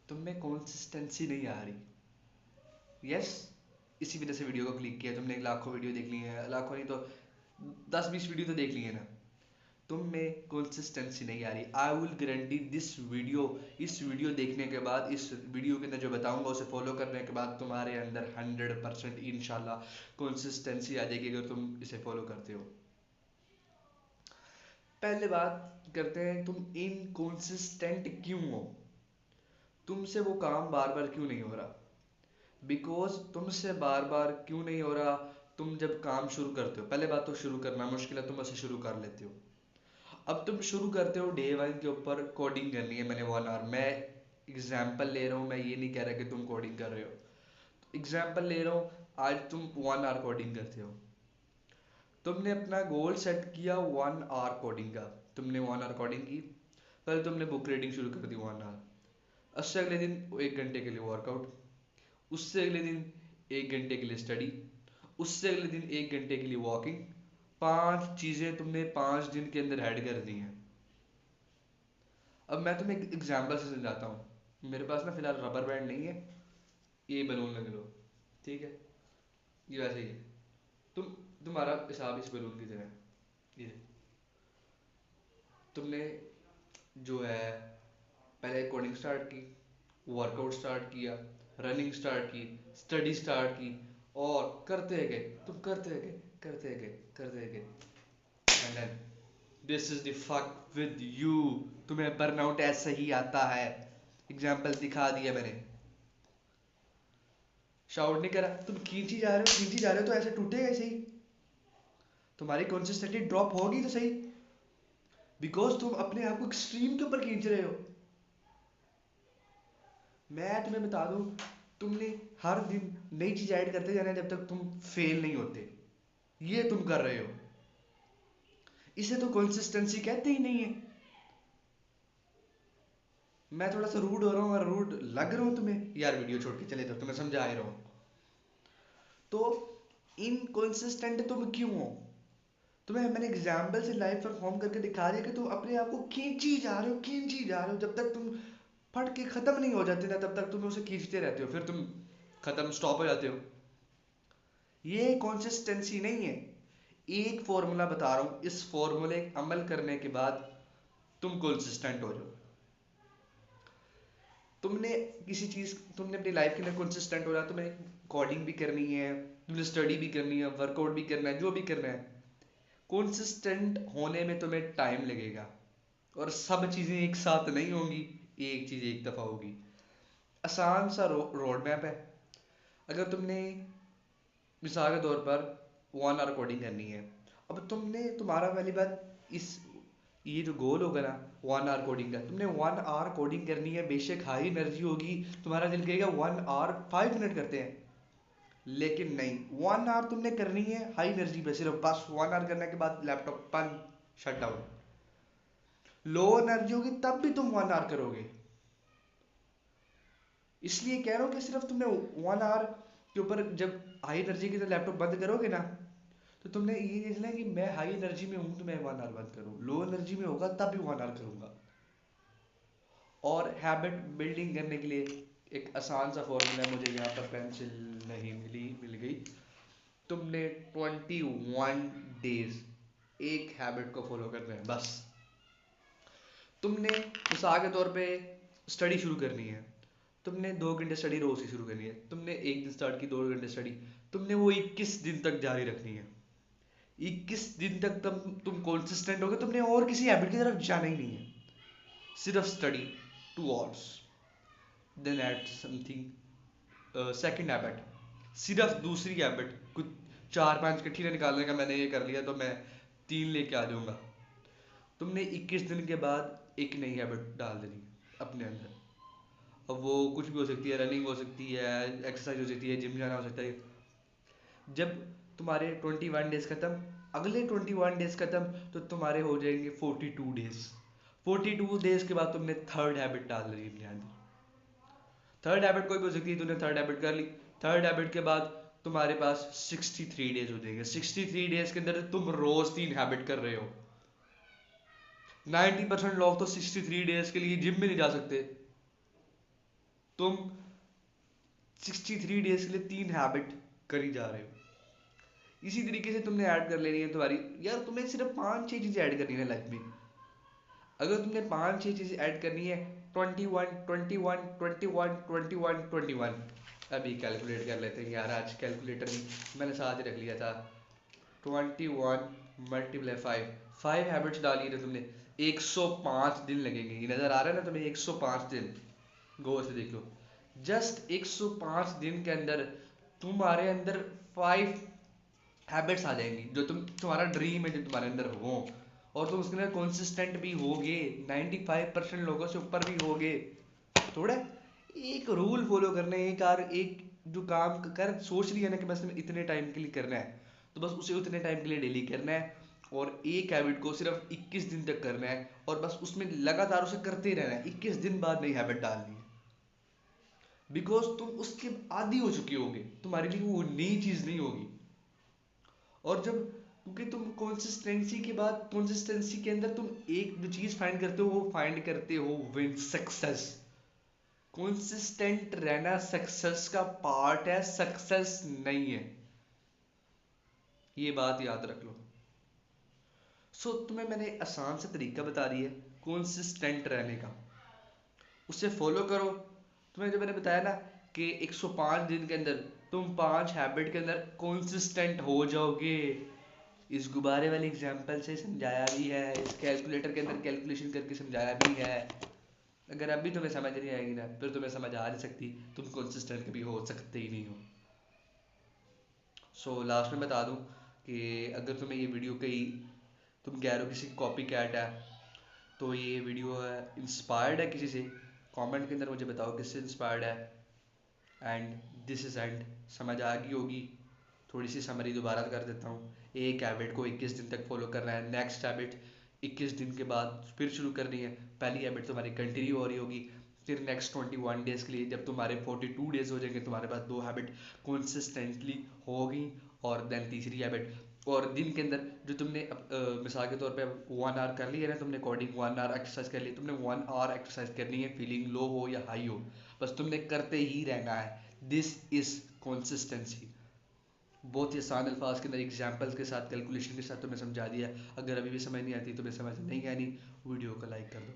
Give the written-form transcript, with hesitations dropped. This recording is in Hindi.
तुम में कंसिस्टेंसी नहीं आ रही। यस, इसी वजह से वीडियो को क्लिक किया तुमने, लाखों वीडियो देख ली है, लाखों नहीं तो 10-20 वीडियो तो देख ली है ना। तुम में कंसिस्टेंसी नहीं आ रही। I will guarantee this video, इस वीडियो देखने के बाद, इस वीडियो के अंदर जो बताऊंगा उसे फॉलो करने के बाद तुम्हारे अंदर 100% इंशाल्लाह कंसिस्टेंसी आ जाएगी अगर तुम इसे फॉलो करते हो। पहले बात करते हैं, तुम इनकंसिस्टेंट क्यों हो? तुमसे वो काम बार बार क्यों नहीं हो रहा? बिकॉज तुमसे बार बार क्यों नहीं हो रहा? तुम जब काम शुरू करते हो, पहले बात तो शुरू करना मुश्किल है, तुम उसे शुरू कर लेते हो। अब तुम शुरू करते हो डे 1 के ऊपर कोडिंग करनी है, मैंने 1 आवर, मैं एग्जाम्पल ले रहा हूँ, मैं ये नहीं कह रहा कि तुम कोडिंग कर रहे हो, एग्जाम्पल ले रहा हूँ। आज तुम 1 आवर कोडिंग करते हो, तुमने अपना गोल सेट किया 1 आवर कोडिंग का, तुमने 1 आवर कोडिंग की, पहले तुमने बुक रीडिंग शुरू कर दी 1 आवर, उससे अगले दिन 1 घंटे के लिए वर्कआउट, उससे अगले दिन 1 घंटे के लिए स्टडी, उससे अगले दिन 1 घंटे के लिए वॉकिंग। 5 चीजें तुमने 5 दिन के अंदर ऐड कर दी हैं। अब मैं तुम्हें एक एग्जाम्पल से समझाता हूँ। मेरे पास ना फिलहाल रबर बैंड नहीं है, ये बलून लग लो, ठीक है, ये वैसे ही है। तुम तुम्हारा हिसाब इस बलून की तरह है। ये तुमने जो है पहले कोडिंग स्टार्ट की, वर्कआउट स्टार्ट किया, रनिंग स्टार्ट की, स्टडी स्टार्ट की, और करते गए, तुम करते गए, करते गए, करते गए, and then this is the fuck with you, तुम्हें बर्नआउट ऐसा ही आता है। एग्जाम्पल दिखा दिया मैंने। शाउट नहीं करा, तुम खींची जा रहे हो, खींची जा रहे हो, तो ऐसे टूटेगा ऐसे ही, तुम्हारी कंसिस्टेंसी ड्रॉप होगी तो सही, बिकॉज तुम अपने आप को एक्सट्रीम के ऊपर खींच रहे हो। मैं तुम्हें बता दूं, तुमने हर दिन नई चीज ऐड करते जाना है जब तक तुम फेल नहीं होते, ये तुम कर रहे हो, इसे तो कंसिस्टेंसी कहते ही नहीं है। मैं थोड़ा सा रूड हो रहा हूँ और रूड लग रहा हूँ तुम्हें यार, वीडियो छोड़ के चले जाओ, तुम्हें समझा ही रहा हूँ। तो इनकंसिस्टेंट तुम क्यों हो? तुम्हें मैंने एग्जाम्पल से लाइव परफॉर्म करके दिखा दिया कि तुम अपने आप को खींची जा रहे हो, खींची जा रहे हो, जब तक तुम फट के खत्म नहीं हो जाते ना तब तक तुम उसे खींचते रहते हो, फिर तुम खत्म स्टॉप हो जाते हो। ये कंसिस्टेंसी नहीं है। एक फॉर्मूला बता रहा हूं, इस फॉर्मूले अमल करने के बाद तुम कंसिस्टेंट हो जाओ। तुमने किसी चीज, तुमने अपनी लाइफ के अंदर कंसिस्टेंट हो रहा, तुम्हें कोडिंग भी करनी है, तुमने स्टडी भी करनी है, वर्कआउट भी करना है, जो भी करना है, कंसिस्टेंट होने में तुम्हें टाइम लगेगा, और सब चीजें एक साथ नहीं होंगी, एक चीज एक दफा होगी। आसान सा रोड मैप है। अगर तुमने मिसाल के तौर पर 1 आवर कोडिंग करनी है, अब तुमने, तुम्हारा पहली बात, इस ये जो गोल होगा ना 1 आवर कोडिंग का, तुमने 1 आवर कोडिंग करनी है, बेशक हाई एनर्जी होगी, तुम्हारा दिल कहेगा 1 आवर 5 मिनट करते हैं, लेकिन नहीं, 1 आवर तुमने करनी है हाई एनर्जी पे, सिर्फ बस 1 आवर करने के बाद लैपटॉप बंद, शट डाउन। लो एनर्जी होगी तब भी तुम 1 आवर करोगे। इसलिए कह रहा हूँ कि सिर्फ तुमने 1 आवर के ऊपर जब हाई एनर्जी की तो लैपटॉप बंद करोगे ना, तो तुमने ये सोचना है कि मैं हाई एनर्जी में हूं तो मैं 1 आवर बंद करूँ, लो एनर्जी में होगा तब भी 1 आवर करूंगा। और हैबिट बिल्डिंग करने के लिए एक आसान सा फॉर्मूला है, मुझे यहाँ पर पेंसिल नहीं मिली, मिल गई। तुमने 21 डेज एक हैबिट को फॉलो करना है बस। तुमने मिसाल के तौर पे स्टडी शुरू करनी है, तुमने 2 घंटे स्टडी रोज से शुरू करनी है, तुमने एक दिन स्टार्ट की 2 घंटे स्टडी, तुमने वो 21 दिन तक जारी रखनी है। 21 दिन तक तुम कंसिस्टेंट हो गए, तुमने और किसी हैबिट की तरफ जाना ही नहीं है, सिर्फ study 2 hours, then at something second habit, सिर्फ दूसरी हैबिट, कुछ 4-5 इकट्ठी ना निकालने का, मैंने ये कर लिया तो मैं 3 लेके आ जाऊंगा। तुमने 21 दिन के बाद एक नई हैबिट डाल देनी है अपने अंदर। अब वो कुछ भी हो सकती है, रनिंग हो सकती है, एक्सरसाइज हो सकती है, जिम जाना हो सकता है। जब तुम्हारे 21 डेज खत्म, अगले 21 डेज खत्म, तो तुम्हारे हो जाएंगे 42 डेज। 42 डेज के बाद तुमने थर्ड हैबिट डाल दी अपने अंदर। थर्ड हैबिट कोई भी हो सकती है, तुमने थर्ड हैबिट कर ली। थर्ड हैबिट के बाद तुम्हारे पास 63 डेज हो जाएंगे। 63 डेज के अंदर तुम रोज 3 हैबिट कर रहे हो। 90% लोग तो 63 डेज के लिए जिम में नहीं जा सकते। तुम 63 डेज के लिए 3 हैबिट करी जा रहे हो। इसी तरीके से तुमने ऐड कर लेनी है तुम्हारी, यार तुम्हें सिर्फ 5-6 चीजें ऐड करनी है लाइफ में। अगर तुमने 5-6 चीजें ऐड करनी है, 21 21 21 21 21, अभी कैलकुलेट कर लेते हैं यार, आज कैलकुलेटर मैंने साथ ही रख लिया था। 21 मल्टीप्लाई 5, 5 हैबिट्स डाली है तुमने, 105 दिन लगेंगे। ये नजर आ रहा है ना तुम्हें, 105 दिन, गौर से देख लो। जस्ट 105 दिन के अंदर तुम्हारे अंदर 5 हैबिट्स आ जाएंगी जो तुम्हारा ड्रीम है, जो तुम्हारे अंदर हो, और तुम उसके अंदर कंसिस्टेंट भी होगे, 95% लोगों से ऊपर भी होगे। थोड़ा एक रूल फॉलो करना है, एक जो काम कर सोच लिया ना कि बस तुम्हें इतने टाइम के लिए करना है, तो बस उसे उतने टाइम के लिए डेली करना है, और एक हैबिट को सिर्फ 21 दिन तक करना है, और बस उसमें लगातार उसे करते ही रहना है। 21 दिन बाद नई हैबिट डालनी है, बिकॉज तुम उसके आदी हो चुके होगे, तुम्हारे लिए वो नई चीज नहीं होगी। और जब, क्योंकि तुम कंसिस्टेंसी के बाद, कंसिस्टेंसी के अंदर तुम एक जो चीज फाइंड करते हो, वो फाइंड करते हो विन सक्सेस। कंसिस्टेंट रहना सक्सेस का पार्ट है, सक्सेस नहीं है, ये बात याद रख लो। तुम्हें मैंने आसान सा तरीका बता दिया है कंसिस्टेंट रहने का, उसे फॉलो करो। तुम्हें जो मैंने बताया ना कि 105 दिन के अंदर तुम 5 हैबिट के अंदर कंसिस्टेंट हो जाओगे, इस गुब्बारे वाले एग्जाम्पल से समझाया भी है, इस कैलकुलेटर के अंदर कैलकुलेशन करके समझाया भी है। अगर अभी तुम्हें समझ नहीं आएगी ना, फिर तुम्हें समझ आ नहीं सकती, तुम कंसिस्टेंट कभी हो सकते ही नहीं हो। लास्ट में बता दूं कि अगर तुम्हें ये वीडियो कहीं, तुम कह रहे हो किसी कॉपी कैट है, तो ये वीडियो इंस्पायर्ड है किसी से, कमेंट के अंदर मुझे बताओ किससे इंस्पायर्ड है। एंड दिस इज एंड, समझ आ गई होगी। थोड़ी सी समरी दोबारा कर देता हूँ। एक हैबिट को 21 दिन तक फॉलो करना है, नेक्स्ट हैबिट 21 दिन के बाद फिर शुरू करनी है। पहली हैबिट तुम्हारी कंटिन्यू हो रही होगी, फिर नेक्स्ट 21 डेज के लिए जब तुम्हारे 42 डेज हो जाएंगे, तुम्हारे पास 2 हैबिट कंसिस्टेंटली होगी, और देन तीसरी हैबिट। और दिन के अंदर जो तुमने मिसाल के तौर पे 1 आवर कर लिया ना तुमने कोडिंग, 1 आवर एक्सरसाइज कर ली, तुमने 1 आवर एक्सरसाइज करनी है, फीलिंग लो हो या हाई हो, बस तुमने करते ही रहना है। This is consistency. बहुत ही आसान अल्फाज के अंदर एग्जाम्पल्स के साथ, कैलकुलेशन के साथ तुम्हें समझा दिया। अगर अभी भी समझ नहीं आती, तुम्हें समझ नहीं आनी, वीडियो को लाइक कर दो।